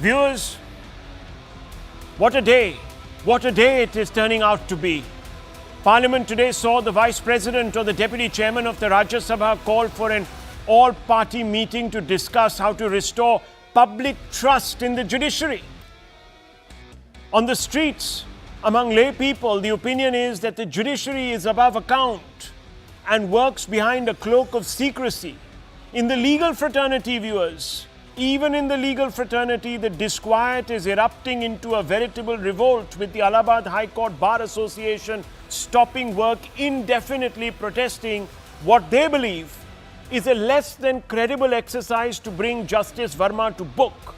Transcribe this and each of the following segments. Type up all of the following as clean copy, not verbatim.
Viewers, what a day it is turning out to be. Parliament today saw the Vice President or the Deputy Chairman of the Rajya Sabha call for an all-party meeting to discuss how to restore public trust in the judiciary. On the streets, among lay people, the opinion is that the judiciary is above account and works behind a cloak of secrecy. In the legal fraternity, viewers, even in the legal fraternity, the disquiet is erupting into a veritable revolt, with the Allahabad High Court Bar Association stopping work indefinitely, protesting what they believe is a less than credible exercise to bring Justice Varma to book.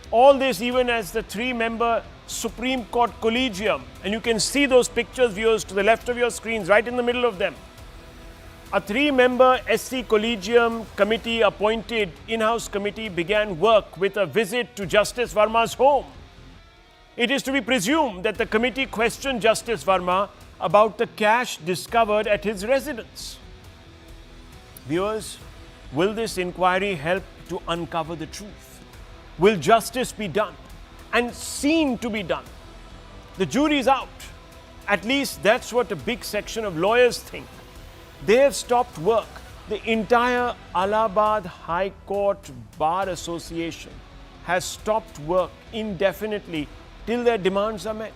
All this even as the three-member Supreme Court Collegium, and you can see those pictures, viewers, to the left of your screens, right in the middle of them. A three-member SC Collegium committee, appointed in-house committee, began work with a visit to Justice Varma's home. It is to be presumed that the committee questioned Justice Varma about the cash discovered at his residence. Viewers, will this inquiry help to uncover the truth? Will justice be done and seen to be done? The jury is out. At least that's what a big section of lawyers think. They have stopped work. The entire Allahabad High Court Bar Association has stopped work indefinitely till their demands are met.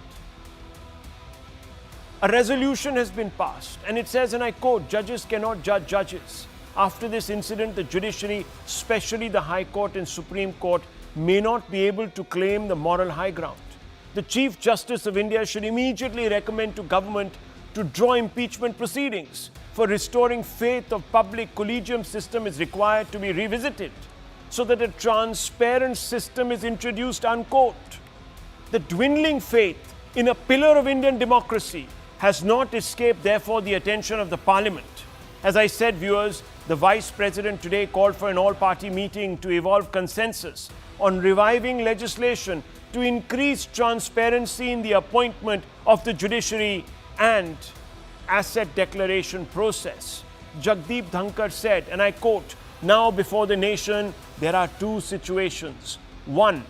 A resolution has been passed, and it says, and I quote, "Judges cannot judge judges." After this incident, the judiciary, especially the High Court and Supreme Court, may not be able to claim the moral high ground. The Chief Justice of India should immediately recommend to government to draw impeachment proceedings. For restoring faith of public, collegium system is required to be revisited so that a transparent system is introduced, unquote. The dwindling faith in a pillar of Indian democracy has not escaped, therefore, the attention of the Parliament. As I said, viewers, the Vice President today called for an all-party meeting to evolve consensus on reviving legislation to increase transparency in the appointment of the judiciary and asset declaration process. Jagdeep Dhankar said, and I quote, "Now before the nation, there are two situations. One,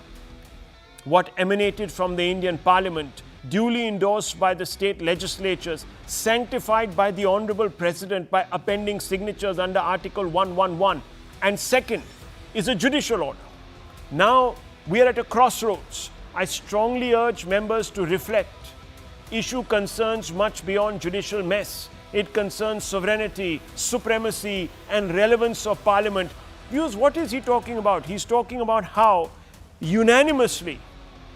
what emanated from the Indian Parliament, duly endorsed by the state legislatures, sanctified by the Honorable President by appending signatures under Article 111. And second is a judicial order. Now we are at a crossroads. I strongly urge members to reflect. Issue concerns much beyond judicial mess. It concerns sovereignty, supremacy, and relevance of Parliament." Viewers, what is he talking about? He's talking about how unanimously,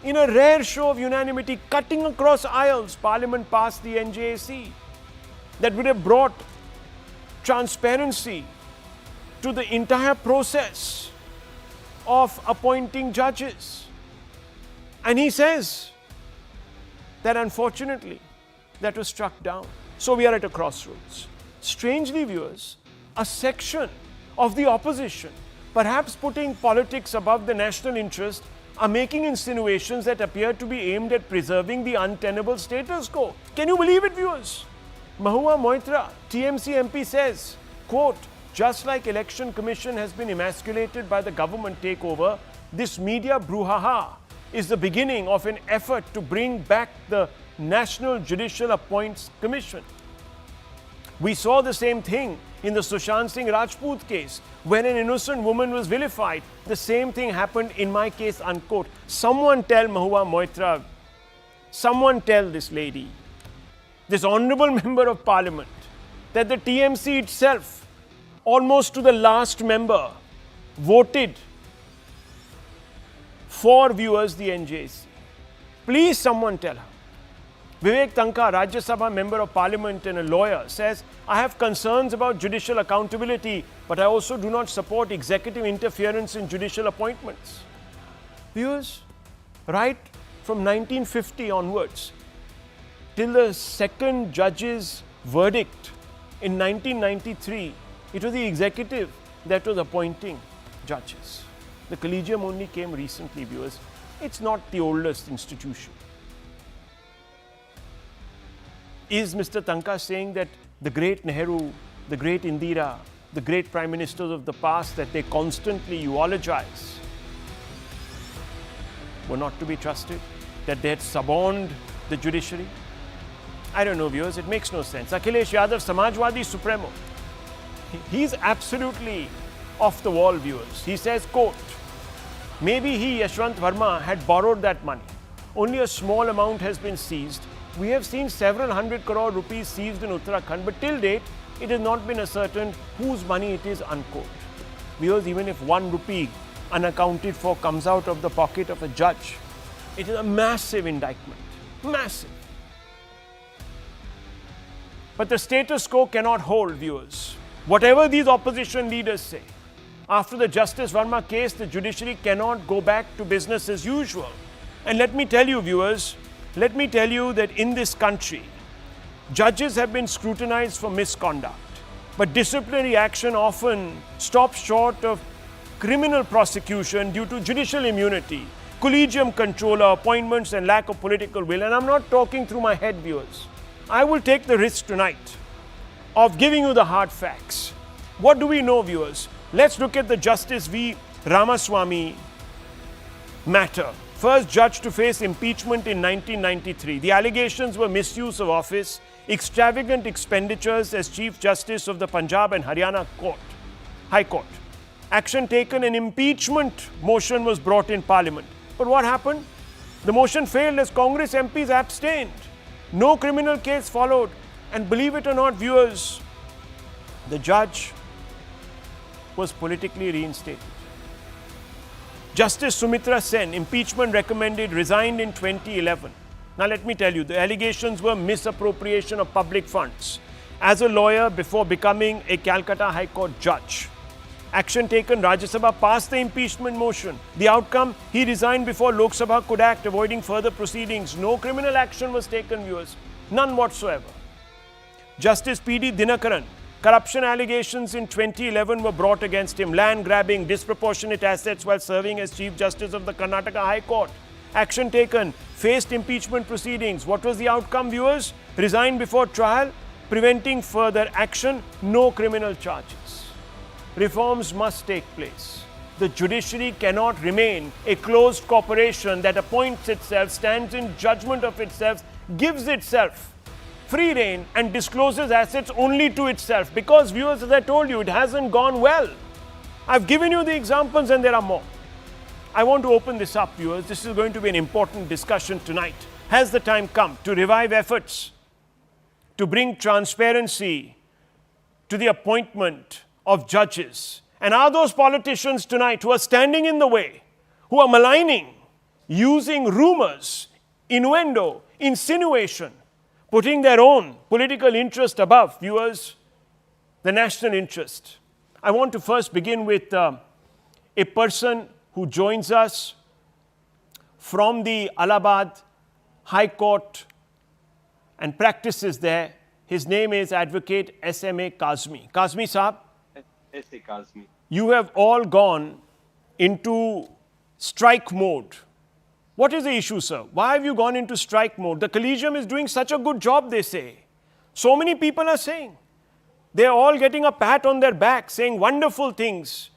in a rare show of unanimity, cutting across aisles, Parliament passed the NJAC that would have brought transparency to the entire process of appointing judges. And he says that unfortunately that was struck down. So we are at a crossroads. Strangely, viewers, a section of the opposition, perhaps putting politics above the national interest, are making insinuations that appear to be aimed at preserving the untenable status quo. Can you believe it, viewers? Mahua Moitra, TMC MP, says, quote, "Just like Election Commission has been emasculated by the government takeover, this media brouhaha is the beginning of an effort to bring back the National Judicial Appoints Commission." We saw the same thing in the Sushant Singh Rajput case, where an innocent woman was vilified. The same thing happened in my case, unquote. Someone tell Mahua Moitra, someone tell this lady, this honorable member of Parliament, that the TMC itself, almost to the last member, voted for, viewers, the NJAC. Please, someone tell her. Vivek Tanka, Rajya Sabha member of Parliament and a lawyer, says, "I have concerns about judicial accountability, but I also do not support executive interference in judicial appointments." Viewers, right from 1950 onwards, till the second judge's verdict in 1993, it was the executive that was appointing judges. The Collegium only came recently, viewers. It's not the oldest institution. Is Mr. Tanka saying that the great Nehru, the great Indira, the great prime ministers of the past, that they constantly eulogize, were not to be trusted, that they had suborned the judiciary. I don't know, viewers, it makes no sense. Akhilesh Yadav, Samajwadi Supremo, he's absolutely off the wall, viewers. He says, quote, maybe he, Yashwant Varma, had borrowed that money. Only a small amount has been seized. We have seen several hundred crore rupees seized in Uttarakhand, but till date, it has not been ascertained whose money it is, unquote. Viewers, even if 1 rupee unaccounted for comes out of the pocket of a judge, it is a massive indictment. Massive. But the status quo cannot hold, viewers. Whatever these opposition leaders say, after the Justice Varma case, the judiciary cannot go back to business as usual. And let me tell you, viewers, let me tell you that in this country, judges have been scrutinized for misconduct, but disciplinary action often stops short of criminal prosecution due to judicial immunity, Collegium controller, appointments and lack of political will. And I'm not talking through my head, viewers. I will take the risk tonight of giving you the hard facts. What do we know, viewers? Let's look at the Justice V. Ramaswamy matter. First judge to face impeachment in 1993. The allegations were misuse of office, extravagant expenditures as Chief Justice of the Punjab and Haryana High Court. Action taken, an impeachment motion was brought in Parliament. But what happened? The motion failed as Congress MPs abstained. No criminal case followed. And believe it or not, viewers, the judge was politically reinstated. Justice Sumitra Sen, impeachment recommended, resigned in 2011. Now let me tell you, the allegations were misappropriation of public funds. As a lawyer before becoming a Calcutta High Court judge, action taken, Rajya Sabha passed the impeachment motion. The outcome, he resigned before Lok Sabha could act, avoiding further proceedings. No criminal action was taken, viewers. None whatsoever. Justice P.D. Dinakaran, corruption allegations in 2011 were brought against him. Land grabbing, disproportionate assets while serving as Chief Justice of the Karnataka High Court. Action taken, faced impeachment proceedings. What was the outcome, viewers? Resigned before trial, preventing further action, no criminal charges. Reforms must take place. The judiciary cannot remain a closed corporation that appoints itself, stands in judgment of itself, gives itself free rein and discloses assets only to itself. Because, viewers, as I told you, it hasn't gone well. I've given you the examples and there are more. I want to open this up, viewers. This is going to be an important discussion tonight. Has the time come to revive efforts to bring transparency to the appointment of judges? And are those politicians tonight who are standing in the way, who are maligning, using rumors, innuendo, insinuation, putting their own political interest above, viewers, the national interest? I want to first begin with a person who joins us from the Allahabad High Court and practices there. His name is Advocate S.M.A. Kazmi. Kazmi Saab, S.A. Kazmi. You have all gone into strike mode. What is the issue, sir? Why have you gone into strike mode? The Collegium is doing such a good job, they say. So many people are saying. They are all getting a pat on their back, saying wonderful things.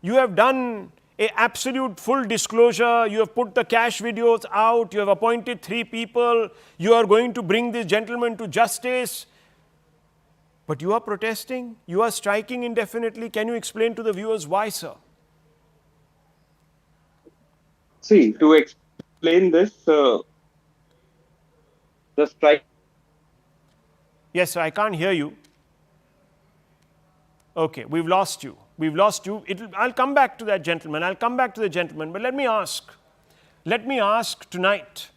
You have done an absolute full disclosure. You have put the cash videos out. You have appointed 3 people. You are going to bring this gentleman to justice. But you are protesting. You are striking indefinitely. Can you explain to the viewers why, sir? See, to explain this, the strike. Yes, sir, I can't hear you. Okay, we've lost you. We've lost you. I'll come back to that gentleman. I'll come back to the gentleman. But let me ask tonight,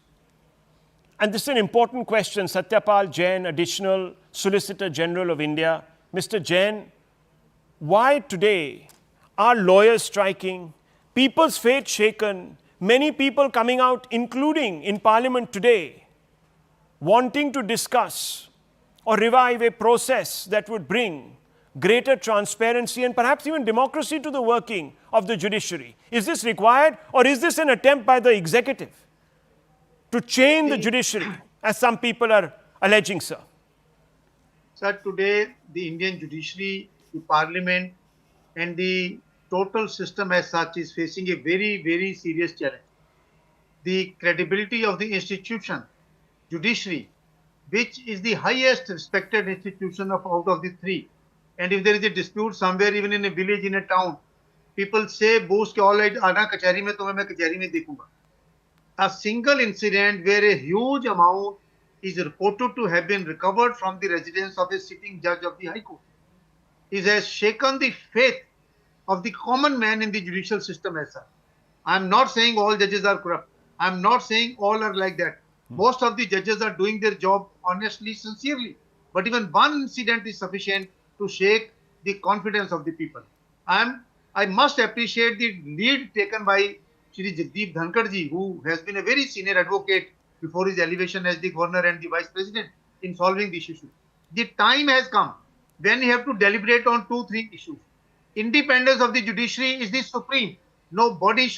and this is an important question, Satyapal Jain, Additional Solicitor General of India. Mr. Jain, why today are lawyers striking, people's faith shaken, many people coming out, including in Parliament today, wanting to discuss or revive a process that would bring greater transparency and perhaps even democracy to the working of the judiciary? Is this required, or is this an attempt by the executive to chain the judiciary, as some people are alleging, sir? Sir, today the Indian judiciary, the parliament and the total system as such is facing a very, very serious challenge. the credibility of the institution, judiciary, which is the highest respected institution of out of the three. And if there is a dispute somewhere, even in a village, in a town, people say, boast ke all right, आना कचहरी में, तुम्हें मैं कचहरी में देखूंगा. A single incident where a huge amount is reported to have been recovered from the residence of a sitting judge of the High Court has shaken the faith of the common man in the judicial system as such. I am not saying all judges are corrupt. I am not saying all are like that. Most of the judges are doing their job honestly, sincerely. But even one incident is sufficient to shake the confidence of the people. I must appreciate the lead taken by Shri Jagdeep Dhankar ji, who has been a very senior advocate before his elevation as the governor and the vice president in solving this issue. The time has come when you have to deliberate on 2-3 issues. Independence of the judiciary is the supreme. Nobody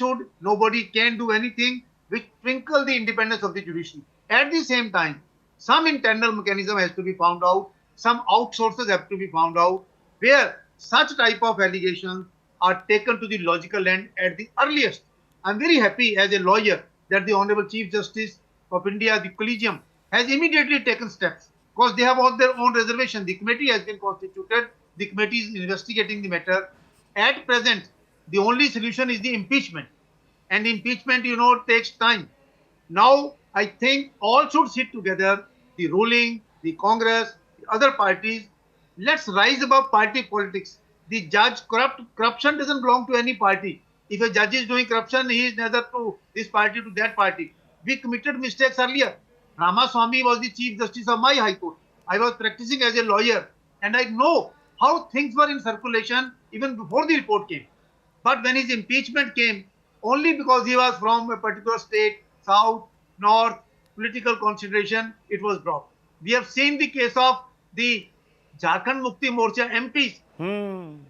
can do anything which twinkle the independence of the judiciary. At the same time, some internal mechanism has to be found out, some outsources have to be found out, where such type of allegations are taken to the logical end at the earliest. I'm very happy as a lawyer that the Honorable Chief Justice of India, the Collegium, has immediately taken steps because they have all their own reservation. The committee has been constituted. The committee is investigating the matter. At present, the only solution is the impeachment. And impeachment, takes time. Now, I think all should sit together, the ruling, the Congress, the other parties. Let's rise above party politics. The corruption doesn't belong to any party. If a judge is doing corruption, he is neither to this party to that party. We committed mistakes earlier. Ramaswamy was the Chief Justice of my High Court. I was practicing as a lawyer and I know how things were in circulation even before the report came. But when his impeachment came, only because he was from a particular state, south, north, political consideration, it was dropped. We have seen the case of the Jharkhand Mukti Morcha MPs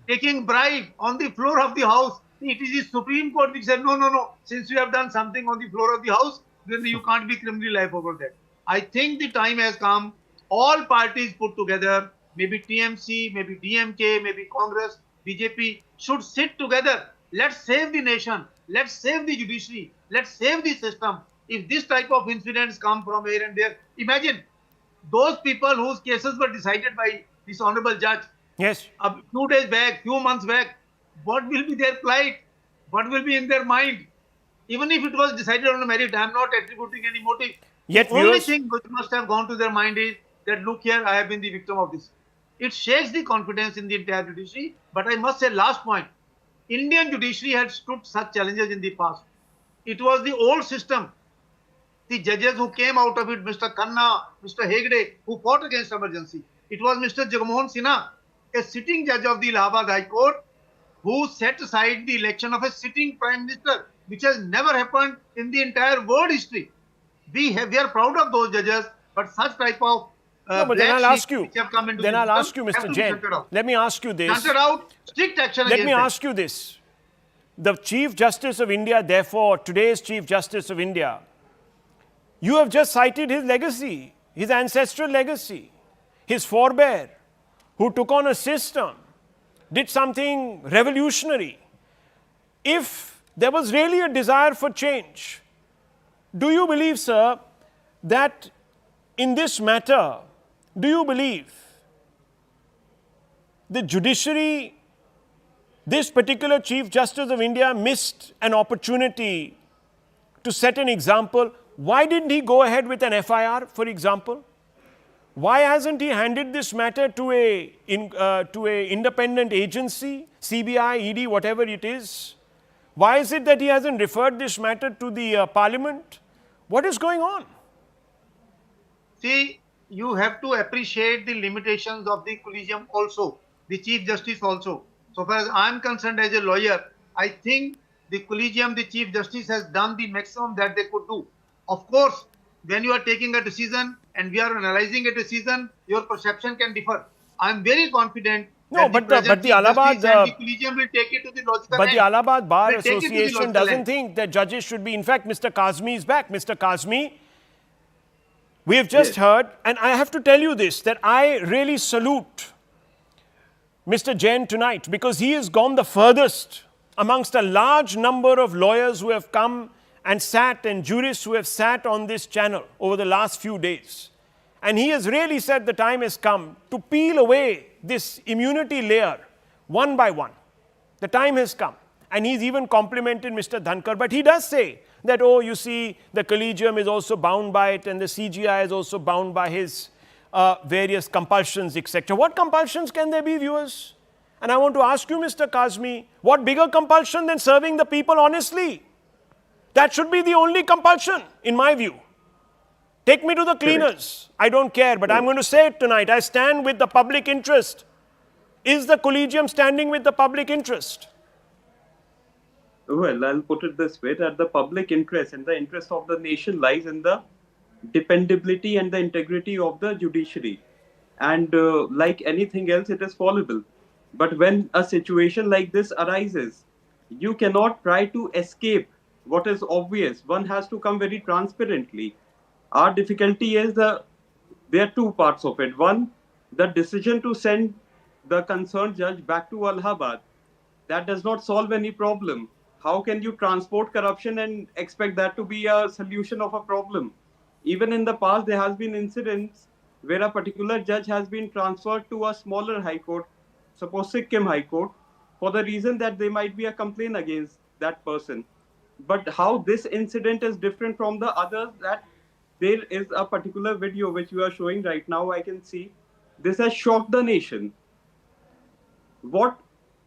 taking bribe on the floor of the house. It is the Supreme Court which said, no. Since you have done something on the floor of the house, then you can't be criminally liable over that. I think the time has come. All parties put together, maybe TMC, maybe DMK, maybe Congress, BJP, should sit together. Let's save the nation. Let's save the judiciary. Let's save the system. If this type of incidents come from here and there, imagine those people whose cases were decided by this honorable judge. Yes. A few days back, few months back, what will be their plight? What will be in their mind? Even if it was decided on a merit, I am not attributing any motive. Yet the only thing which must have gone to their mind is that, look here, I have been the victim of this. It shakes the confidence in the entire judiciary. But I must say, last point, Indian judiciary had stood such challenges in the past. It was the old system. The judges who came out of it, Mr. Khanna, Mr. Hegde, who fought against emergency. It was Mr. Jagmohan Sinha, a sitting judge of the Allahabad High Court, who set aside the election of a sitting prime minister, which has never happened in the entire world history. We are proud of those judges, but such type of but then I'll ask you. Then I'll ask you, Mr. Jain. Let me ask you this. Shunted out, strict action against Let me ask you this. The Chief Justice of India, therefore, today's Chief Justice of India, you have just cited his legacy, his ancestral legacy, his forebear, who took on a system, did something revolutionary. If there was really a desire for change, do you believe, sir, that in this matter, do you believe the judiciary, this particular Chief Justice of India, missed an opportunity to set an example? Why didn't he go ahead with an FIR, for example? Why hasn't he handed this matter to a independent agency, CBI, ED, whatever it is? Why is it that he hasn't referred this matter to the Parliament? What is going on? See, you have to appreciate the limitations of the Collegium also, the Chief Justice also. So far as I am concerned as a lawyer, I think the Collegium, the Chief Justice has done the maximum that they could do. Of course, when you are taking a decision and we are analyzing a decision, your perception can differ. I am very confident. No, but the Allahabad, the Collegium will take it to the logical but end. the Allahabad Bar Will take it to the Association logical doesn't end. think that judges should be. In fact, Mr. Kazmi is back. Mr. Kazmi, we have just heard, and I have to tell you this, that I really salute Mr. Jain tonight because he has gone the furthest amongst a large number of lawyers who have come and sat, and jurists who have sat on this channel over the last few days. And he has really said the time has come to peel away this immunity layer one by one. The time has come. And he's even complimented Mr. Dhankar. But he does say that, oh, you see, the Collegium is also bound by it, and the CGI is also bound by his various compulsions, etc. What compulsions can there be, viewers? And I want to ask you, Mr. Kazmi, what bigger compulsion than serving the people honestly? That should be the only compulsion, in my view. Take me to the cleaners. I don't care, but I'm going to say it tonight. I stand with the public interest. Is the Collegium standing with the public interest? Well, I'll put it this way, that the public interest and the interest of the nation lies in the dependability and the integrity of the judiciary. And like anything else, it is fallible. But when a situation like this arises, you cannot try to escape what is obvious. One has to come very transparently. Our difficulty is there are two parts of it. One, the decision to send the concerned judge back to Allahabad, that does not solve any problem. How can you transport corruption and expect that to be a solution of a problem? Even in the past, there has been incidents where a particular judge has been transferred to a smaller high court, suppose Sikkim High Court, for the reason that there might be a complaint against that person. But how this incident is different from the others, that there is a particular video which you are showing right now, I can see. This has shocked the nation. What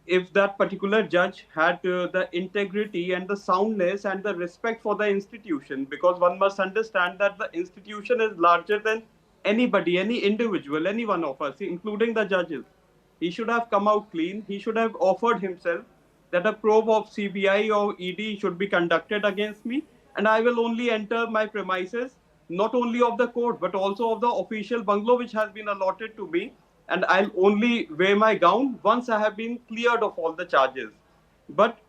if that particular judge had the integrity and the soundness and the respect for the institution? Because one must understand that the institution is larger than anybody, any individual, any one of us, including the judges. He should have come out clean. He should have offered himself that a probe of CBI or ED should be conducted against me, and I will only enter my premises, not only of the court, but also of the official bungalow which has been allotted to me, and I'll only wear my gown once I have been cleared of all the charges. But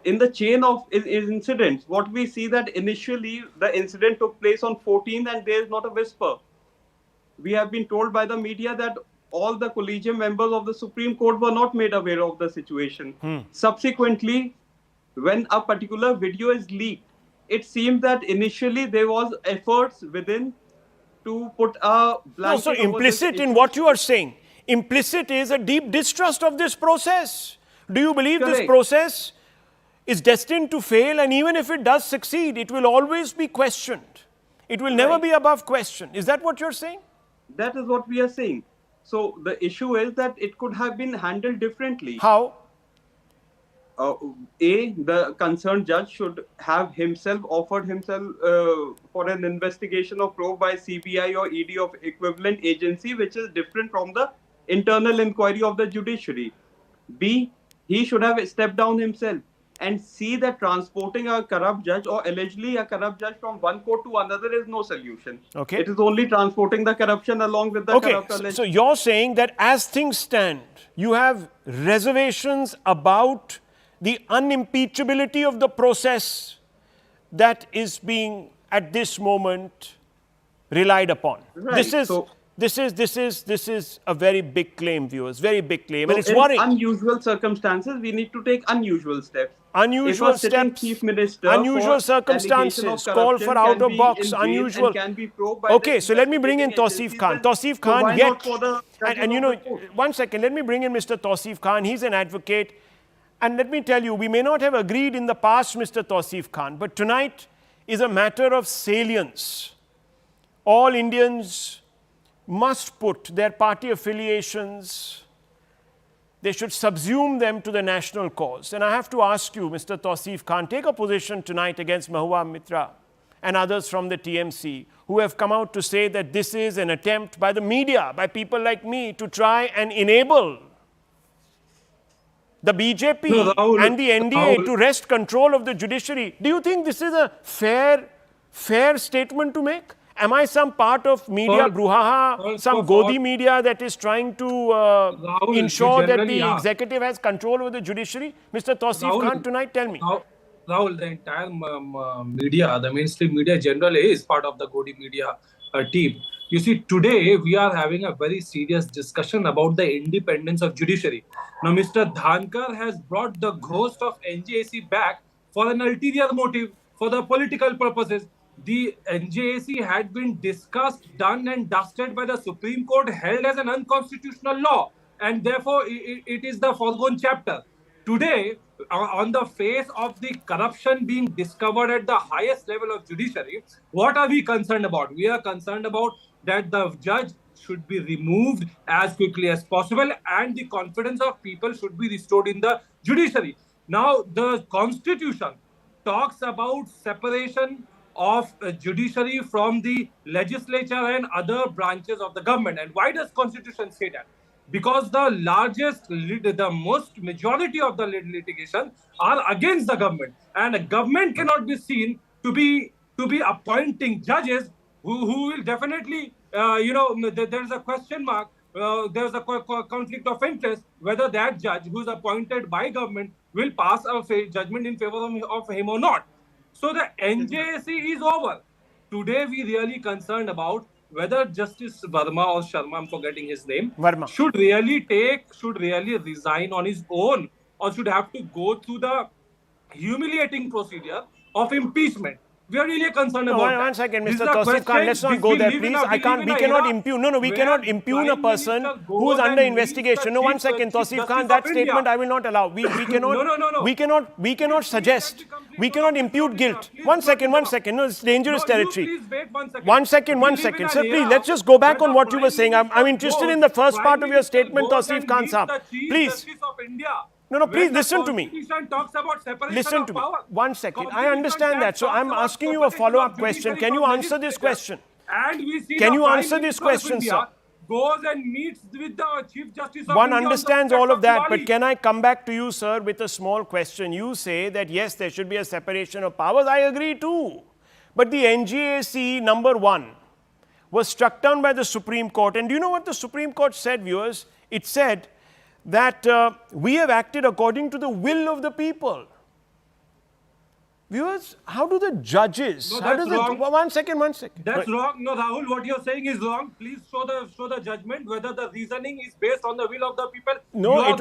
in the chain of incidents, what we see that initially the incident took place on 14th and there is not a whisper. We have been told by the media that all the Collegium members of the Supreme Court were not made aware of the situation. Subsequently, when a particular video is leaked, it seems that initially there was efforts within to put a blanket. So implicit in what you are saying, implicit is a deep distrust of this process. Do you believe this process is destined to fail, and even if it does succeed, it will always be questioned? It will never be above question. Is that what you're saying? That is what we are saying. So the issue is that it could have been handled differently. How? The concerned judge should have himself offered himself for an investigation or probe by CBI or ED of equivalent agency, which is different from the internal inquiry of the judiciary. B, he should have stepped down himself and see that transporting a corrupt judge or allegedly a corrupt judge from one court to another is no solution. Okay. It is only transporting the corruption along with the corrupt alleged. So you're saying that as things stand, you have reservations about the unimpeachability of the process that is being at this moment relied upon. Right. This is a very big claim, viewers, very big claim, and it's in worrying. Unusual circumstances, we need to take unusual steps. Unusual steps, Chief Minister unusual circumstances, call for out of box, unusual. Okay, so let me bring in Tausif Khan. Tausif Khan, and you know, 1 second, let me bring in Mr. Tausif Khan. He's an advocate. And let me tell you, we may not have agreed in the past, Mr. Tausif Khan, but tonight is a matter of salience. All Indians must put their party affiliations, they should subsume them to the national cause. And I have to ask you, Mr. Tausif Khan, take a position tonight against Mahua Mitra and others from the TMC who have come out to say that this is an attempt by the media, by people like me, to try and enable the BJP and the NDA to wrest control of the judiciary. Do you think this is a fair statement to make? Am I some part of media brouhaha, some Godi media that is trying to ensure that the executive has control over the judiciary? Mr. Tausif Khan, tonight, tell me. Rahul, the entire media, the mainstream media generally is part of the Godi media team. You see, today we are having a very serious discussion about the independence of judiciary. Now, Mr. Dhankar has brought the ghost of NJAC back for an ulterior motive, for the political purposes. The NJAC had been discussed, done and dusted by the Supreme Court, held as an unconstitutional law, and therefore it is the foregone chapter. Today, on the face of the corruption being discovered at the highest level of judiciary, what are we concerned about? We are concerned about that the judge should be removed as quickly as possible and the confidence of people should be restored in the judiciary. Now, the Constitution talks about separation of judiciary from the legislature and other branches of the government. And why does Constitution say that? Because the most majority of the litigation are against the government, and a government cannot be seen to be appointing judges who will definitely, there's a question mark, there's a conflict of interest whether that judge who is appointed by government will pass a judgment in favor of him or not. So the NJAC is over. Today we really concerned about whether Justice Varma or Sharma, I'm forgetting his name, Varma, should really resign on his own, or should have to go through the humiliating procedure of impeachment. We are really concerned about that. One second, This Mr. is the Tausif Khan, question. let's not We go there, live in please. a- we live in We a cannot era impugn. No, we where cannot impugn a Prime person Minister who goes is under and meets investigation. the No, one Chief second, Tausif Justice Khan, of that India. statement I will not allow. We cannot. No. We cannot suggest. We cannot impute guilt. Please One don't second. interrupt. No, it's dangerous No, you territory. please wait 1 second. One second, We live in second. an Sir, please, era let's just go back where on the what you were Prime saying. I'm Minister interested in goes- the first Prime part of your Minister statement, goes Tausif and Khan meets Saab. the Chief Please. Justice of India. No, please When the listen to me. Constitution talks about separation Listen of to me. power. 1 second. I Constitution understand that. So talks I'm about asking you a separation follow-up of question. judiciary Can you from answer this legislature. question? And we see Can the you Prime answer this Minister question, of India sir? goes and meets with the Chief Justice of One India on the understands steps all of that, but Diwali. can I come back to you, sir, with a small question? You say that yes, there should be a separation of powers. I agree too. But the NJAC number 1 was struck down by the Supreme Court. And do you know what the Supreme Court said, viewers? It said that we have acted according to the will of the people. Viewers, how do the judges? No, how that's does wrong. One second. That's wrong. No, Rahul, what you're saying is wrong. Please show the judgment whether the reasoning is based on the will of the people. No, You are it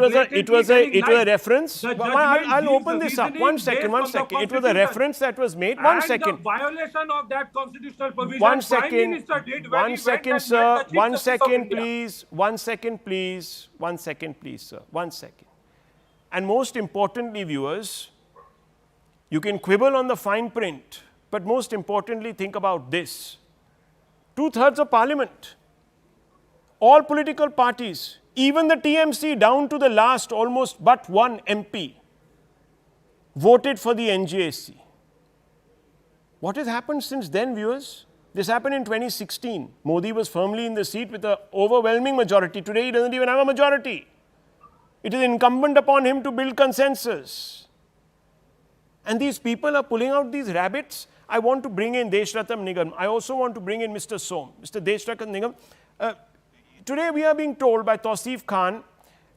was a blatantly telling lies. reference. The I'll judgment open gives this the up. One reasoning second. based on the It was a Constitution. reference that was made. And One second. the violation of that constitutional provision, One Prime second. Minister did when he One went second, and sir. met the Chief One Justice of second, India. please. 1 second, please. 1 second, please, sir. 1 second. And most importantly, viewers, you can quibble on the fine print, but most importantly, think about this. 2/3 of parliament, all political parties, even the TMC down to the last almost but one MP, voted for the NJAC. What has happened since then, viewers? This happened in 2016. Modi was firmly in the seat with an overwhelming majority. Today, he doesn't even have a majority. It is incumbent upon him to build consensus. And these people are pulling out these rabbits. I want to bring in Desh Ratan Nigam. I also want to bring in Mr. Som. Mr. Desh Ratan Nigam, today we are being told by Tausif Khan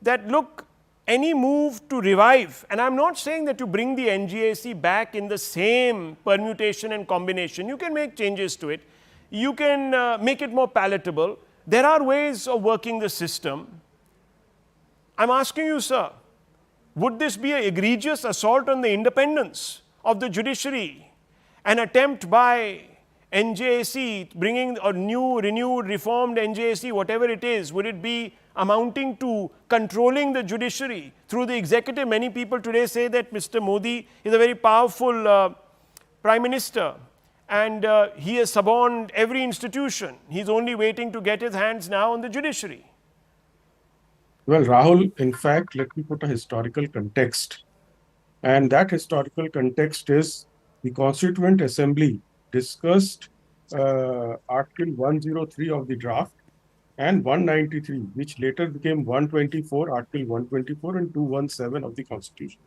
that, look, any move to revive, and I'm not saying that you bring the NJAC back in the same permutation and combination. You can make changes to it. You can make it more palatable. There are ways of working the system. I'm asking you, sir, would this be an egregious assault on the independence of the judiciary? An attempt by NJAC, bringing a new, renewed, reformed NJAC, whatever it is, would it be amounting to controlling the judiciary through the executive? Many people today say that Mr. Modi is a very powerful Prime Minister and he has suborned every institution. He's only waiting to get his hands now on the judiciary. Well, Rahul, in fact, let me put a historical context. And that historical context is the Constituent Assembly discussed Article 103 of the draft and 193, which later became 124, Article 124 and 217 of the Constitution,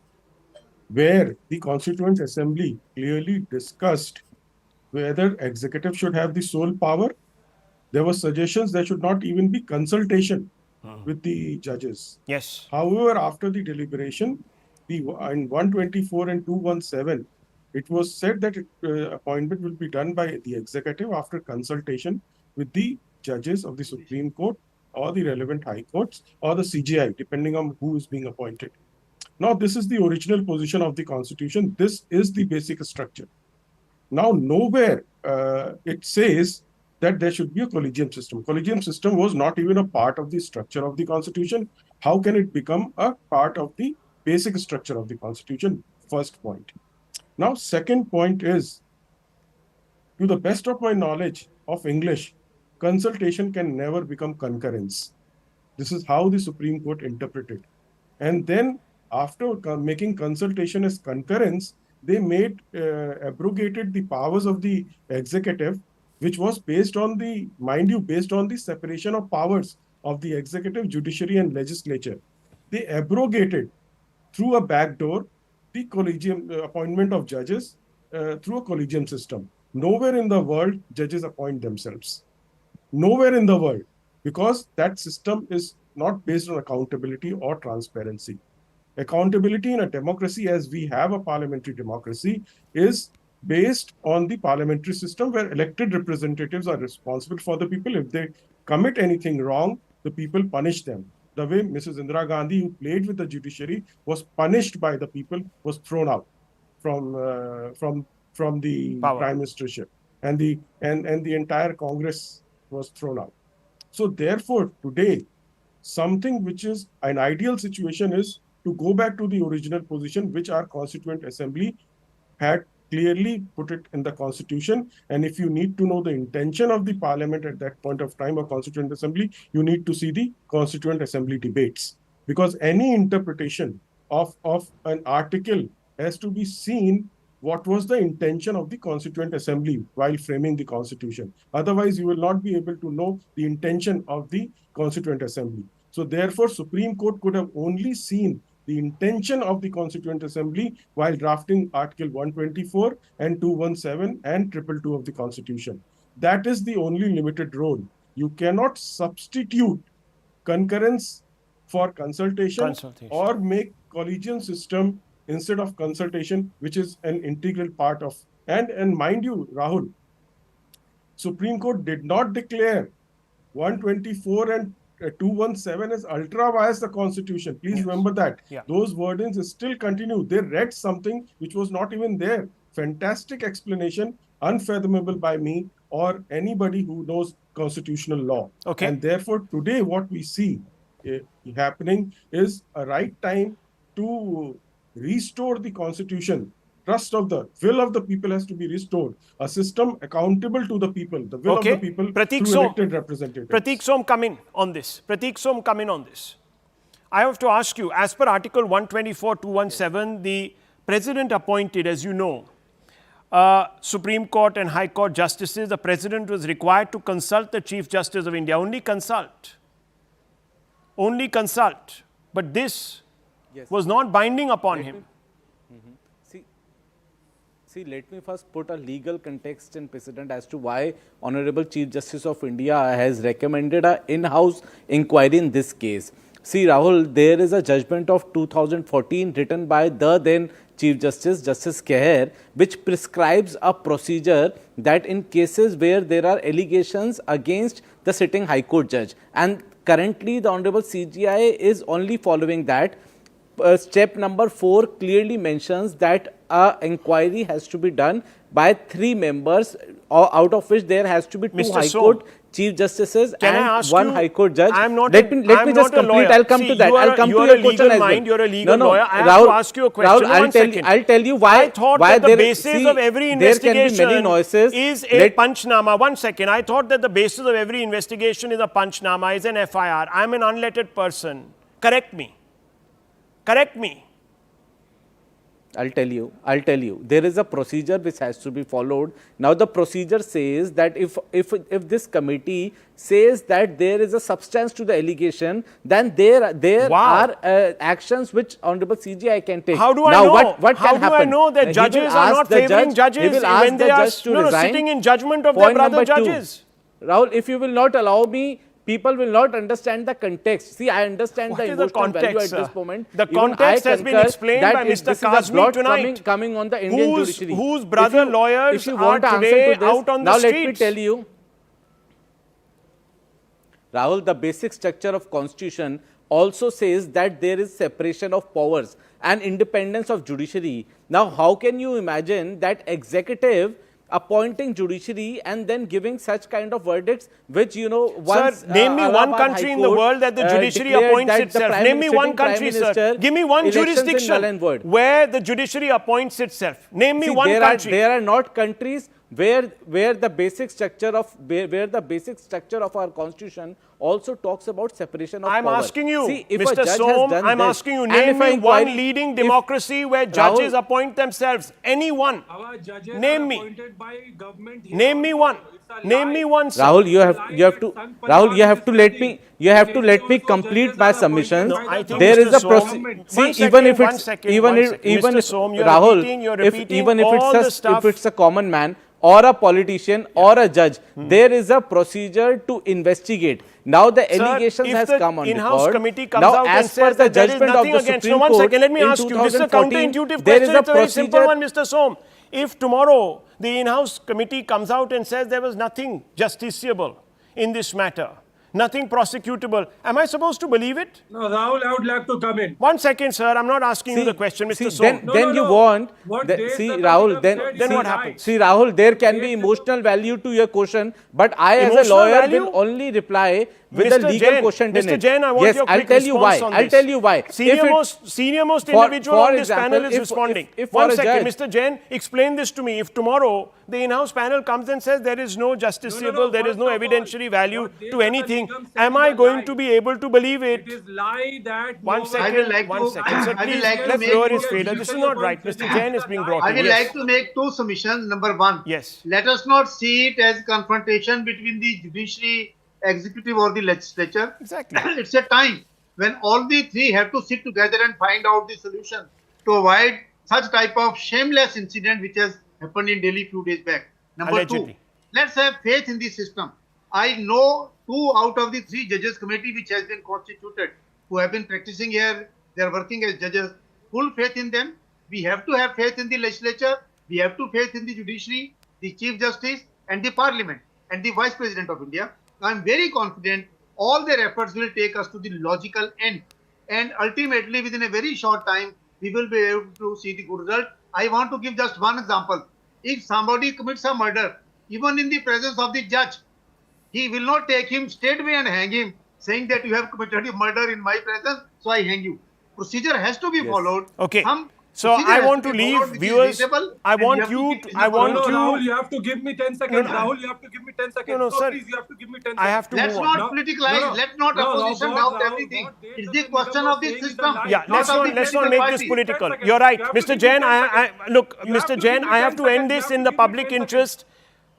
where the Constituent Assembly clearly discussed whether executive should have the sole power. There were suggestions there should not even be consultation with the judges. Yes. However, after the deliberation, in 124 and 217, it was said that appointment will be done by the executive after consultation with the judges of the Supreme Court or the relevant high courts or the CJI, depending on who is being appointed. Now, this is the original position of the Constitution. This is the basic structure. Now, nowhere it says that there should be a collegium system. Collegium system was not even a part of the structure of the Constitution. How can it become a part of the basic structure of the Constitution? First point. Now, second point is, to the best of my knowledge of English, consultation can never become concurrence. This is how the Supreme Court interpreted. And then after making consultation as concurrence, they abrogated the powers of the executive, which was based on the, mind you, based on the separation of powers of the executive, judiciary, and legislature. They abrogated through a back door the collegium appointment of judges through a collegium system. Nowhere in the world judges appoint themselves. Nowhere in the world, because that system is not based on accountability or transparency. Accountability in a democracy, as we have a parliamentary democracy, is based on the parliamentary system where elected representatives are responsible for the people. If they commit anything wrong, the people punish them. The way Mrs. Indira Gandhi, who played with the judiciary, was punished by the people, was thrown out from the prime ministership, and the entire Congress was thrown out. So therefore, today, something which is an ideal situation is to go back to the original position, which our Constituent Assembly had clearly put it in the Constitution. And if you need to know the intention of the Parliament at that point of time of Constituent Assembly, you need to see the Constituent Assembly debates. Because any interpretation of an article has to be seen what was the intention of the Constituent Assembly while framing the Constitution. Otherwise, you will not be able to know the intention of the Constituent Assembly. So therefore, Supreme Court could have only seen the intention of the Constituent Assembly while drafting Article 124 and 217 and 222 of the Constitution. That is the only limited role. You cannot substitute concurrence for consultation. Or make collegium system instead of consultation, which is an integral part of. And mind you, Rahul, Supreme Court did not declare 124 and 217 as ultra vires the Constitution. Please remember that. Those wordings still continue. They read something which was not even there. Fantastic explanation, unfathomable by me or anybody who knows constitutional law. Okay. And therefore, today what we see happening is a right time to restore the Constitution. Trust of the will of the people has to be restored. A system accountable to the people, the will of the people Prateek through elected representatives. Prateek Som, come in on this. Prateek Som, come in on this. I have to ask you, as per Article 124, 217, the President appointed, as you know, Supreme Court and High Court justices. The President was required to consult the Chief Justice of India. Only consult. Only consult. But this was not binding upon him. See, let me first put a legal context and precedent as to why Honorable Chief Justice of India has recommended an in-house inquiry in this case. See, Rahul, there is a judgment of 2014 written by the then Chief Justice, Justice Keher, which prescribes a procedure that in cases where there are allegations against the sitting High Court judge, and currently the Honorable CJI is only following that. Step number 4 clearly mentions that an inquiry has to be done by 3 members, out of which there has to be 2 High Court Chief Justices and 1 High Court judge. Let me just complete. I'll come to that. I'll come to your question as well. You're a legal lawyer. I have to ask you a question. Rahul, I'll tell you why. I thought that the basis of every investigation is a panchnama. 1 second. I thought that the basis of every investigation is a panchnama, is an FIR. I'm an unlettered person. Correct me. Correct me. I'll tell you. There is a procedure which has to be followed. Now, the procedure says that if this committee says that there is a substance to the allegation, then there are actions which Honorable CJI can take. How do I know? What can happen? How do I know that judges are not favouring judges when they are sitting in judgment of their brother judges? Rahul, if you will not allow me, people will not understand the context. See, I understand the emotional value at this moment. The context has been explained by Mr. Kazmi tonight. Coming on the Indian judiciary. Whose brother lawyers are today out on the streets. Now, let me tell you, Rahul, the basic structure of Constitution also says that there is separation of powers. and independence of judiciary. Now, how can you imagine that executive appointing judiciary and then giving such kind of verdicts, which, you know, once... Sir, name me one Allahabad country High in the Court, world that the judiciary declared appoints that the itself. Prime Name me one sitting Prime country, sir. Minister, Give me one elections in null jurisdiction and void. where the judiciary appoints itself. Name me See, one country. There are not countries where the basic structure of our constitution also talks about separation of I'm power. asking you, See, if a Mr. judge has Som, done I'm this, asking you, and name if me an inquiry- one leading if- democracy where judges Rahul- appoint themselves. Any one. Our judges Name are me. appointed by government here Name me also. one. It's a Name lie. me one, sir. Rahul, you have to let me complete my submissions. No, I think There Mr. is a Som- process. One See, second, even if one it's second, even one if second. even Mr. if Som, you're Rahul, repeating if all the stuff. if it's a common man or a politician or a judge, there is a procedure to investigate. Now the allegations if has the come on in-house record. committee comes Now, out and as per says the that there is judgment of nothing the against... Supreme No, one Court second, let me in ask you. This is a 2014, counterintuitive there is question. a It's a very simple procedure- one, Mr. Som. If tomorrow the in-house committee comes out and says there was nothing justiciable in this matter, nothing prosecutable, am I supposed to believe it? No, Rahul, I would like to come in. One second, sir. I'm not asking you the question, Mr. Som. Then you want... What the- see, Desh Ratan Rahul, Nigam then said is what a lie. happens? See, Rahul, there can be emotional value to your question, but I, as a Emotional lawyer, value? will only reply with Mr. a legal Jain, question in Mr. it. Jain, I want yes, your I'll quick tell you why. response on I'll this. tell you why. Senior most individual for on this example, panel is if- responding. if for One a second, judge- Mr. Jain, explain this to me. If tomorrow the in-house panel comes and says there is no justiciable, there is no First of all, evidentiary value what Desh to Ratan anything, Nigam said am is I a going lie. to be able to believe it? It is lie that One no second, I will like one to- second. Sir, I will please, like to let's make lower two his failure. This is not right. Mr. Jain is being brought I in. will Yes. like to make two submissions. Number one, Yes. let us not see it as confrontation between the judiciary, executive, or the legislature. Exactly. It's a time when all the three have to sit together and find out the solution to avoid such type of shameless incident which has happened in Delhi few days back. Number Allegedly. two, let's have faith in the system. I know 2 out of the 3 judges committee which has been constituted who have been practicing here, they are working as judges. Full faith in them. We have to have faith in the legislature. We have to faith in the judiciary, the Chief Justice and the Parliament and the Vice President of India. I am very confident all their efforts will take us to the logical end. And ultimately, within a very short time, we will be able to see the good result. I want to give just one example. If somebody commits a murder, even in the presence of the judge, he will not take him straight away and hang him, saying that you have committed a murder in my presence, so I hang you. Procedure has to be followed. Okay. Some So procedure I has want to to be leave followed, which is viewers. reasonable, I and you want have to you. keep I want no, you. Rahul, you have to give me 10 seconds. Rahul, you have to give me 10 seconds. No, no, sir. Please, you have to give me 10 seconds. I have to Let's move on. not politicalize. Let's not opposition doubt everything. It's the question of the system. Yeah, not let's of not the let's not political make party. this political. 10 seconds. You're right, You have to Mr. give me Jain. 10 Look, You have Mr. to give Jain, me I have 10 to end seconds. this You in have the to give me public 10 interest.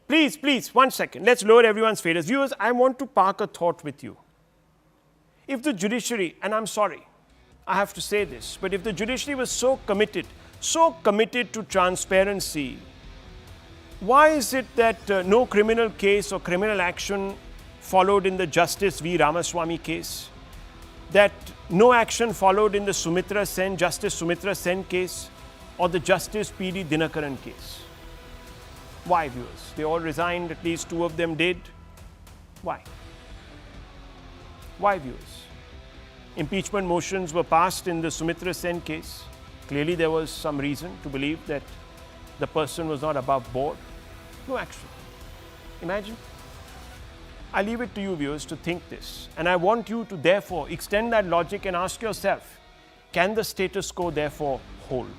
Please, 1 second. Let's lower everyone's failures. Viewers, I want to park a thought with you. If the judiciary, and I'm sorry, I have to say this, but if the judiciary was so committed to transparency, why is it that no criminal case or criminal action followed in the Justice V. Ramaswamy case? That no action followed in the Justice Sumitra Sen case or the Justice P.D. Dinakaran case? Why, viewers? They all resigned, at least 2 of them did. Why? Why, viewers? Impeachment motions were passed in the Sumitra Sen case. Clearly, there was some reason to believe that the person was not above board. No action. Imagine. I leave it to you, viewers, to think this. And I want you to therefore extend that logic and ask yourself, can the status quo therefore hold?